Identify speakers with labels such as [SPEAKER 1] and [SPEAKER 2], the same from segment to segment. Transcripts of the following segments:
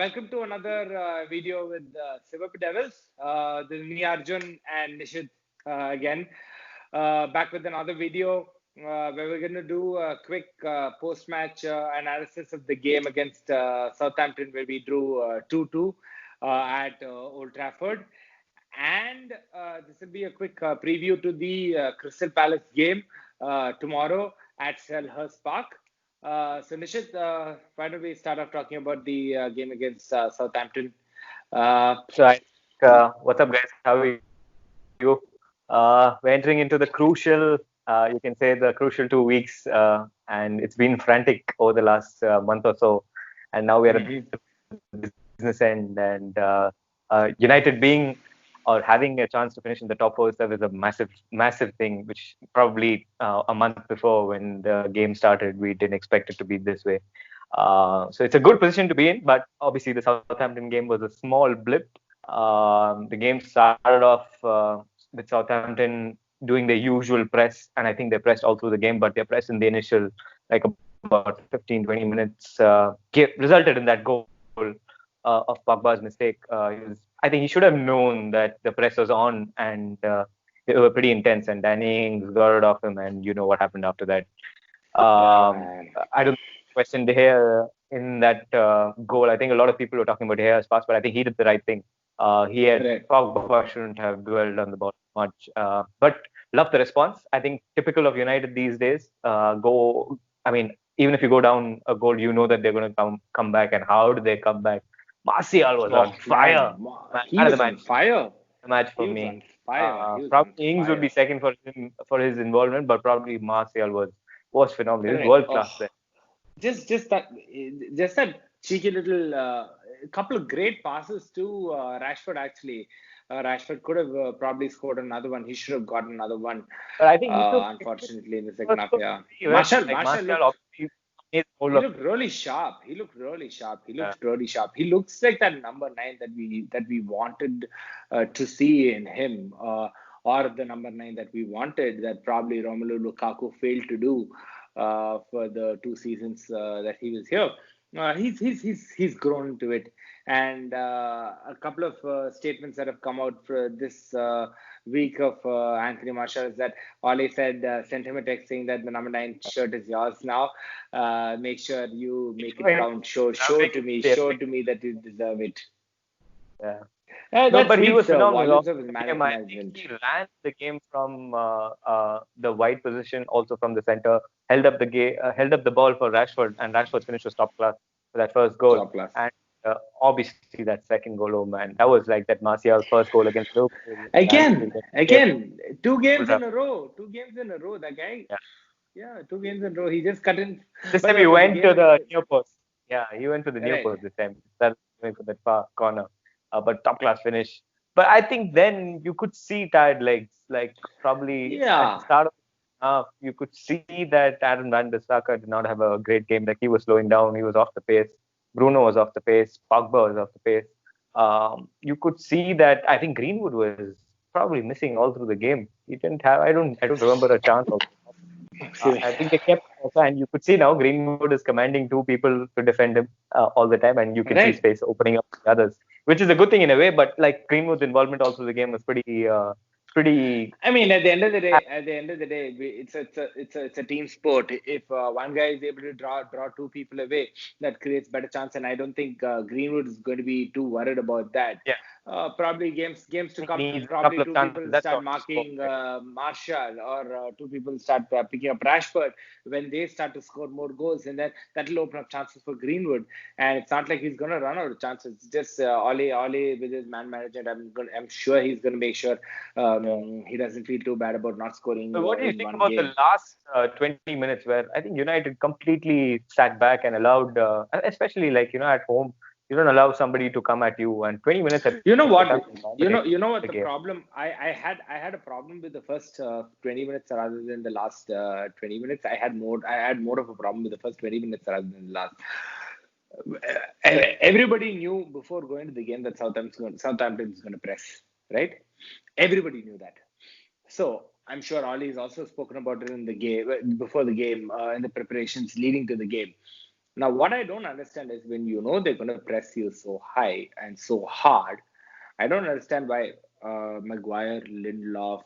[SPEAKER 1] welcome to another video with Silver Devils. This is me, Arjun, and Nishit again. Back with another video where we're going to do a quick post-match analysis of the game against Southampton, where we drew 2-2 at Old Trafford. And this will be a quick preview to the Crystal Palace game tomorrow at Selhurst Park. So Nishit, why don't we start off talking about the game against Southampton?
[SPEAKER 2] What's up, guys? How are you? We're entering into the crucial, you can say the crucial 2 weeks, and it's been frantic over the last month or so. And now we are at the business end, and United being or having a chance to finish in the top four itself is a massive thing, which probably a month before when the game started, we didn't expect it to be this way. So it's a good position to be in, but obviously the Southampton game was a small blip. The game started off with Southampton doing their usual press, and I think they pressed all through the game, but their press in the initial, like about 15-20 minutes, resulted in that goal of Pogba's mistake. I think he should have known that the press was on, and they were pretty intense, and Danny Ings got it off him, and you know what happened after that. I don't question De Gea in that goal. I think a lot of people were talking about De Gea's pass, but I think he did the right thing. Pogba shouldn't have dwelled on the ball much, but love the response. I think typical of United these days. Even if you go down a goal, you know that they're going to come back, and how do they come back? Martial was on fire.
[SPEAKER 1] He was on fire.
[SPEAKER 2] The match for me. Probably Ings would be second for his involvement, but probably Martial was phenomenal. He's world class there.
[SPEAKER 1] Just that cheeky little couple of great passes to Rashford. Actually, Rashford could have probably scored another one. He should have gotten another one.
[SPEAKER 2] But I think
[SPEAKER 1] unfortunately in the second half, Martial he looked really sharp. He looked really sharp. He looks like that number 9 that we wanted to see in him, or the number 9 that we wanted, that probably Romelu Lukaku failed to do for the 2 seasons that he was here. He's grown into it, and a couple of statements that have come out for this week of Anthony Martial is that Ole sent him a text saying that the number 9 shirt is yours now. Make sure you make it count. Show to me that you deserve it.
[SPEAKER 2] Yeah. But he was phenomenal. I think he ran the game from the wide position, also from the center, held up the ball for Rashford, and Rashford's finish was top class for that first goal.
[SPEAKER 1] Top class.
[SPEAKER 2] And obviously that second goal, oh man, that was like that Martial's first goal against Liverpool.
[SPEAKER 1] Again, 2 games in a row. 2 games in a row. That guy. Yeah, 2 games in a row. He just cut in.
[SPEAKER 2] This time he went to the near post. Yeah, he went to the near post this time. That went for that far corner. But top class finish. But I think then you could see tired legs, like probably at the start of the half, you could see that Aaron Van der Sar did not have a great game. Like he was slowing down, he was off the pace. Bruno was off the pace. Pogba was off the pace. You could see that I think Greenwood was probably missing all through the game. He didn't have. I don't remember a chance. I think they kept, and you could see now Greenwood is commanding 2 people to defend him all the time, and you can see space opening up for the others, which is a good thing in a way. But like Greenwood's involvement also in the game was pretty.
[SPEAKER 1] I mean, at the end of the day, it's a team sport. If one guy is able to draw 2 people away, that creates better chance. And I don't think Greenwood is going to be too worried about that.
[SPEAKER 2] Yeah.
[SPEAKER 1] Probably games to come. Probably 2 people start marking Martial, or 2 people start picking up Rashford when they start to score more goals, and then that'll open up chances for Greenwood. And it's not like he's going to run out of chances. It's just Ole with his man management. I'm sure he's going to make sure he doesn't feel too bad about not scoring.
[SPEAKER 2] So what do you think about the last 20 minutes, where I think United completely sat back and allowed, especially at home, you don't allow somebody to come at you, and 20 minutes.
[SPEAKER 1] You know what the problem? I had a problem with the first 20 minutes rather than the last 20 minutes. I had more of a problem with the first 20 minutes rather than the last. Everybody knew before going to the game that Southampton is going to press, right? Everybody knew that. So I'm sure Oli has also spoken about it in the game, before the game, in the preparations leading to the game. Now, what I don't understand is when you know they're going to press you so high and so hard, I don't understand why Maguire, Lindelof,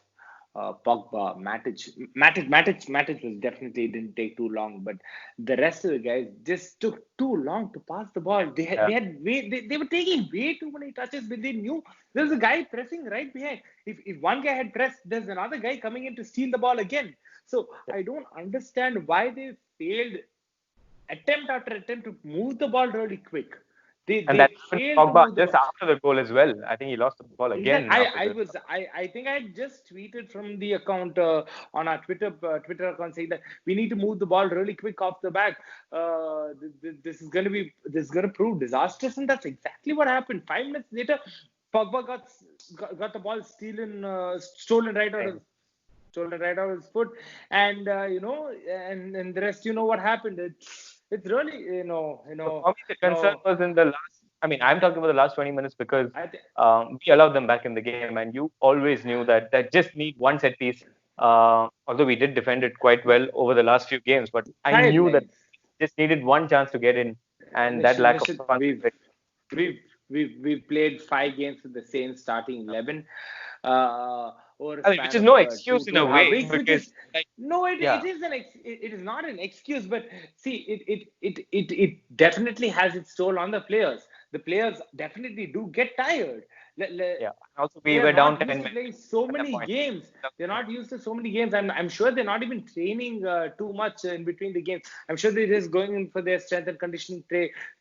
[SPEAKER 1] Pogba, Matic was definitely didn't take too long, but the rest of the guys just took too long to pass the ball. They were taking way too many touches, but they knew there was a guy pressing right behind. If one guy had pressed, there's another guy coming in to steal the ball again. So I don't understand why they failed attempt after attempt to move the ball really quick.
[SPEAKER 2] And that
[SPEAKER 1] failed to
[SPEAKER 2] Pogba
[SPEAKER 1] move the
[SPEAKER 2] just
[SPEAKER 1] ball.
[SPEAKER 2] after the goal as well. I think he lost the ball again.
[SPEAKER 1] I think I just tweeted from the account on our Twitter account saying that we need to move the ball really quick off the back. This is going to prove disastrous, and that's exactly what happened. 5 minutes later, Pogba got the ball stolen right out of his foot, and and the rest, what happened. It's really,
[SPEAKER 2] For me, the concern was in the last. I mean, I'm talking about the last 20 minutes because we allowed them back in the game, and you always knew that just need one set piece. Although we did defend it quite well over the last few games, but I knew that just needed one chance to get in, and that lack of confidence.
[SPEAKER 1] We've played 5 games with the same starting 11.
[SPEAKER 2] Which is no excuse in a way, because
[SPEAKER 1] it is not an excuse, but see, it definitely has its toll on the players. The players definitely do get tired.
[SPEAKER 2] Also we were down 10 minutes.
[SPEAKER 1] Playing so many games. They're not used to so many games. I'm sure they're not even training too much in between the games. I'm sure they're just going in for their strength and conditioning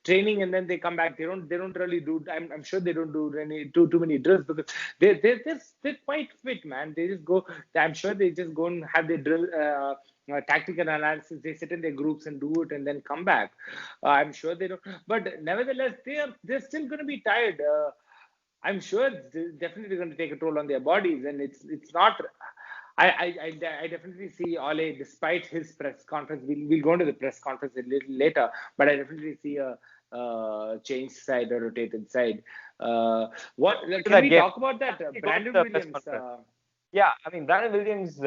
[SPEAKER 1] training, and then they come back. They don't really do. I'm sure they don't do any too many drills because they're quite fit, man. They just go. I'm sure they just go and have their drill. Tactical analysis. They sit in their groups and do it, and then come back. I'm sure they don't. But nevertheless, they're still going to be tired. I'm sure it's definitely going to take a toll on their bodies, and it's not. I definitely see Ole, despite his press conference. We'll go into the press conference a little later, but I definitely see a changed side, a rotated side. Can we talk about that? Brandon Williams.
[SPEAKER 2] Yeah, I mean, Brandon Williams,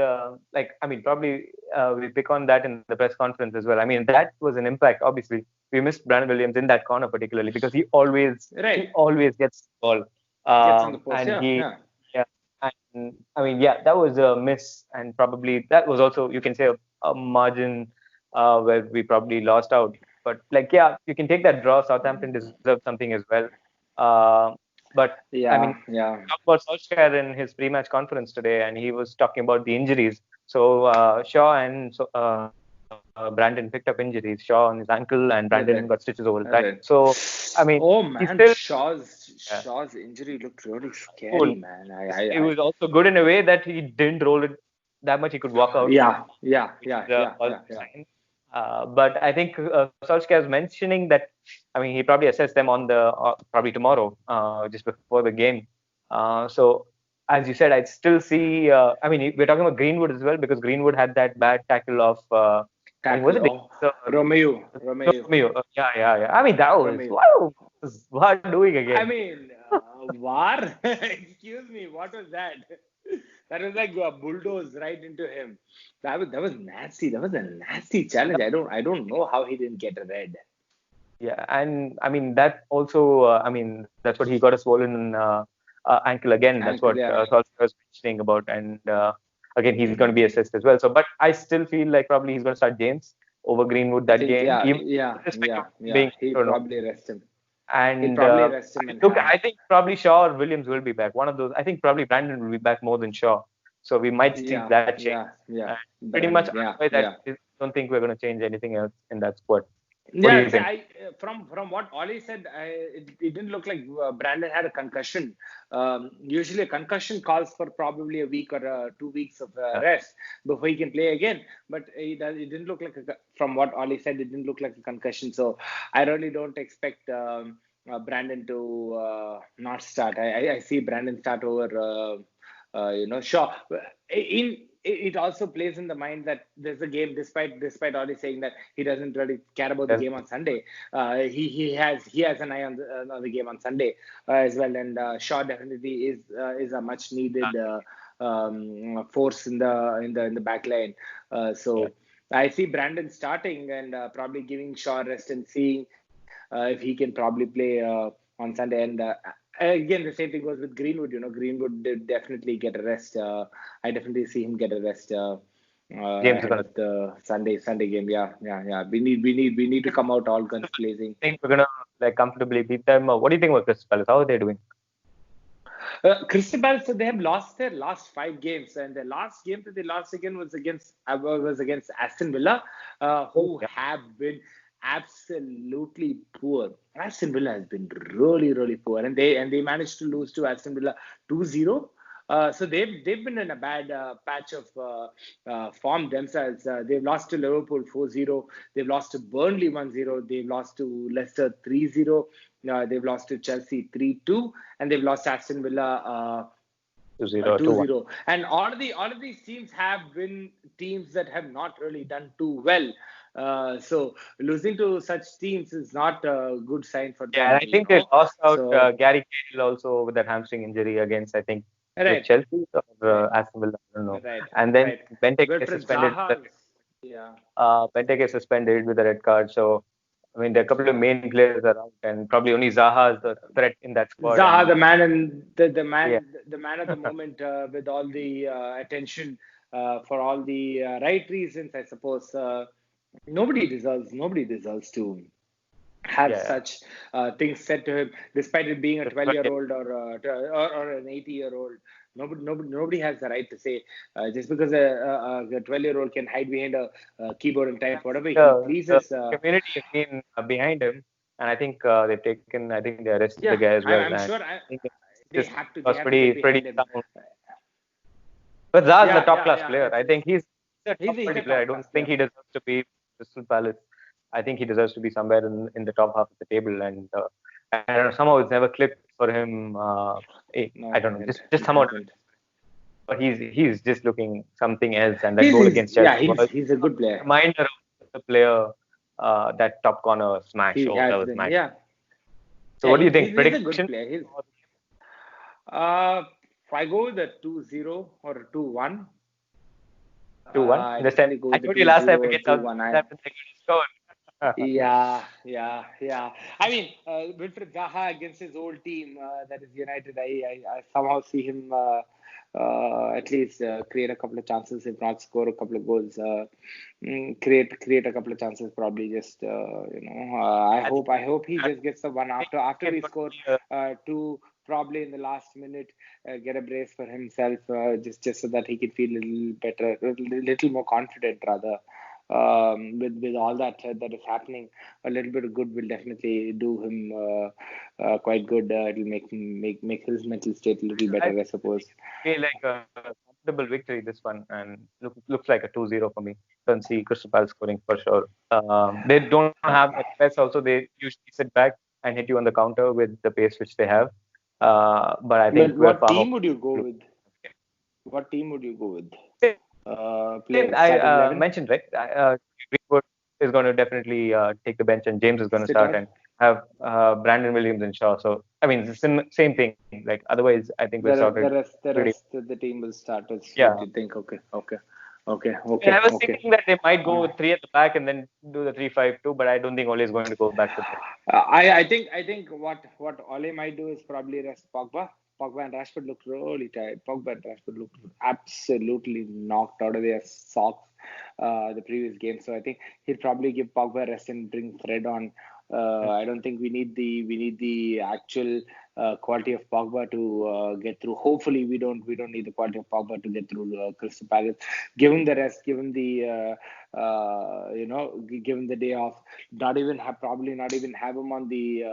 [SPEAKER 2] probably we pick on that in the press conference as well. I mean, that was an impact. Obviously, we missed Brandon Williams in that corner particularly because he always gets the ball. That was a miss, and probably that was also, you can say, a margin where we probably lost out. But you can take that draw. Southampton deserved something as well. Talk about Solskjaer in his pre-match conference today, and he was talking about the injuries. So Shaw and Brandon picked up injuries. Shaw on his ankle, and Brandon got stitches over his back. So, I mean,
[SPEAKER 1] Shaw's injury looked really scary, man.
[SPEAKER 2] It was also good in a way that he didn't roll it that much. He could walk out. But I think Solskjaer is mentioning that. I mean, he probably assessed them on probably tomorrow, just before the game. So, as you said, I'd still see. We're talking about Greenwood as well because Greenwood had that bad tackle of.
[SPEAKER 1] Romeo.
[SPEAKER 2] Yeah. I mean, that was what was VAR doing again?
[SPEAKER 1] I mean, VAR. Excuse me, what was that? That was like a bulldoze right into him. That was nasty. That was a nasty challenge. I don't know how he didn't get a red.
[SPEAKER 2] Yeah, and I mean that also. That's what he got a swollen ankle again. That's what Solskjaer was mentioning about, and again he's going to be assessed as well. So, but I still feel like probably he's going to start James over Greenwood that game.
[SPEAKER 1] He'll probably rest him.
[SPEAKER 2] And I think probably Shaw or Williams will be back. One of those. I think probably Brandon will be back more than Shaw. So we might see that change. Pretty much. I don't think we're going to change anything else in that squad.
[SPEAKER 1] From what Ollie said, it didn't look like Brandon had a concussion. Usually a concussion calls for probably a week or 2 weeks of rest before he can play again. But it didn't look like, from what Ollie said, it didn't look like a concussion. So I really don't expect Brandon to not start. I see Brandon start over Shaw. It also plays in the mind that there's a game, despite Ollie saying that he doesn't really care about the game on Sunday. He has an eye on the game on Sunday as well, and Shaw definitely is a much needed force in the back line. I see Brandon starting and probably giving Shaw rest and seeing if he can probably play on Sunday. And again, the same thing goes with Greenwood. Greenwood did definitely get a rest. I definitely see him get a rest ahead of the Sunday game. Yeah. We need to come out all guns blazing.
[SPEAKER 2] I think we're gonna comfortably beat them. What do you think about Crystal Palace? How are they doing?
[SPEAKER 1] Crystal Palace, so they have lost their last 5 games, and the last game that they lost again was against Aston Villa, who have been absolutely poor. Aston Villa has been really, really poor, and they managed to lose to Aston Villa 2-0. So they've been in a bad patch of form themselves. They've lost to Liverpool 4-0. They've lost to Burnley 1-0. They've lost to Leicester 3-0. They've lost to Chelsea 3-2, and they've lost Aston Villa 2-0. And all of these teams have been teams that have not really done too well. So losing to such teams is not a good sign for them.
[SPEAKER 2] Yeah, and I think they lost out Gary Cahill also with that hamstring injury against, I think, Chelsea or Aston Villa. I don't know.
[SPEAKER 1] Right.
[SPEAKER 2] And then Benteke is suspended. Benteke is suspended with a red card. So I mean, there are a couple of main players are out, and probably only Zaha is the threat in that squad.
[SPEAKER 1] Zaha, the man of the moment, with all the attention for all the right reasons, I suppose. Nobody deserves to have such things said to him, despite it being a 12-year-old or an 80-year-old. Nobody has the right to say just because a 12-year-old can hide behind a keyboard and type whatever he pleases.
[SPEAKER 2] The community has been behind him, and I think they've taken. I think they arrested the guy as well.
[SPEAKER 1] I'm sure. They have to.
[SPEAKER 2] Pretty sound. But Zaha's a top-class player. I think he's a top-quality player. I don't think he deserves to be Crystal Palace. I think he deserves to be somewhere in the top half of the table, and I don't know, somehow it's never clicked for him. I don't know, just somehow. But he's just looking something else, and that goal against Chelsea.
[SPEAKER 1] Yeah, he's a good player.
[SPEAKER 2] Reminder of the player, that top corner smash.
[SPEAKER 1] Yeah.
[SPEAKER 2] So what do you think?
[SPEAKER 1] He's a good player. If I go with a 2-0 or a 2-1.
[SPEAKER 2] 2-1. This time, I told you last time against Southampton, they could score.
[SPEAKER 1] Yeah. I mean, Wilfried Zaha against his old team, that is United. I somehow see him at least create a couple of chances, if not score a couple of goals. Create a couple of chances, probably just I hope he just gets the one after we score two. Probably in the last minute, get a brace for himself, just so that he can feel a little better, a little more confident rather. With all that is happening, a little bit of good will definitely do him quite good. It'll make his mental state a little better, I suppose.
[SPEAKER 2] Like a comfortable victory, this one, and looks like a 2-0 for me. Don't see Crystal Palace scoring for sure. They don't have that pace. Also, they usually sit back and hit you on the counter with the pace which they have. But I think
[SPEAKER 1] what team would you go with? What team would you go with?
[SPEAKER 2] I mentioned, right? Greenwood is going to definitely take the bench, and James is going to start and have Brandon Williams and Shaw. So I mean, it's the same thing. Like otherwise, I think we're sorted.
[SPEAKER 1] The rest of the team will start. What you think? Okay.
[SPEAKER 2] I was thinking that they might go with 3 at the back and then do the 3-5-2, but I don't think Ole is going to go back to that.
[SPEAKER 1] I think what Ole might do is probably rest Pogba. Pogba and Rashford looked really tired. Pogba and Rashford looked absolutely knocked out of their socks the previous game. So I think he'll probably give Pogba a rest and bring Fred on. I don't think we need the actual quality of Pogba to get through. Hopefully, we don't need the quality of Pogba to get through Crystal Palace. Give him the rest. Give him the give him the day off. Probably not even have him on the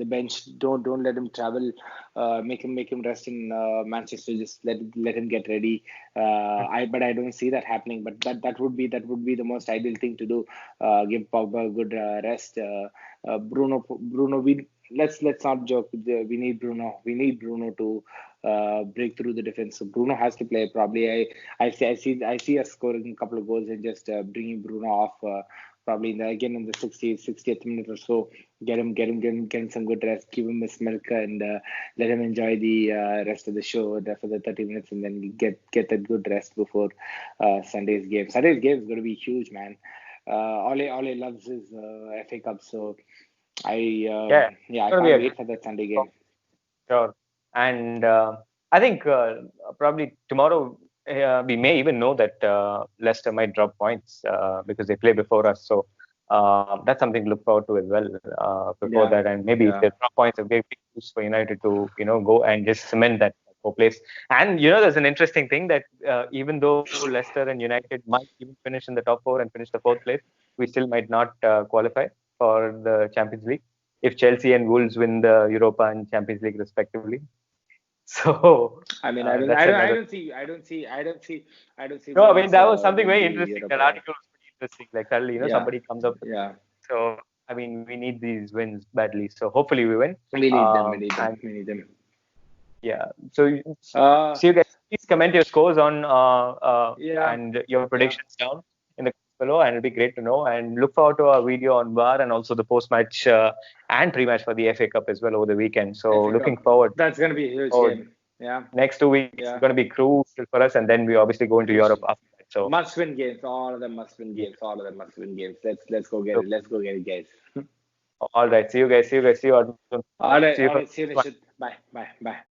[SPEAKER 1] bench. Don't let him travel. Make him rest in Manchester. Just let him get ready. But I don't see that happening. But that would be the most ideal thing to do. Give Pogba a good rest. Bruno. Let's not joke. We need Bruno. We need Bruno to break through the defense. So Bruno has to play. Probably I see us scoring a couple of goals and just bringing Bruno off probably again in the 60th minute or so. Get him some good rest. Give him his milk and let him enjoy the rest of the show for the 30 minutes, and then get that good rest before Sunday's game. Sunday's game is going to be huge, man. Ole loves his FA Cup, so I can't wait for that Sunday game.
[SPEAKER 2] Sure. And I think probably tomorrow we may even know that Leicester might drop points because they play before us. So that's something to look forward to as well before that. And maybe if they drop points, a big boost for United to go and just cement that place. And there's an interesting thing that even though Leicester and United might even finish in the top 4 and finish the 4th place, we still might not qualify for the Champions League if Chelsea and Wolves win the Europa and Champions League respectively. So
[SPEAKER 1] I mean, I don't see.
[SPEAKER 2] No, I mean that was something very interesting. That article was pretty interesting. Like suddenly, somebody comes up. So I mean, we need these wins badly. So hopefully we win.
[SPEAKER 1] We need them.
[SPEAKER 2] Yeah. So you guys, please comment your scores on and your predictions down in the below, and it'll be great to know. And look forward to our video on VAR and also the post-match and pre-match for the FA Cup as well over the weekend. So looking forward.
[SPEAKER 1] That's going to be a huge game. Yeah.
[SPEAKER 2] Next 2 weeks are going to be crucial for us, and then we obviously go into Europe after that. So
[SPEAKER 1] must-win games. All of them must-win games. Let's go get it. Let's go get it, guys.
[SPEAKER 2] All right. See you guys. See you, Arjun.
[SPEAKER 1] All right. See you, Nishit. Bye.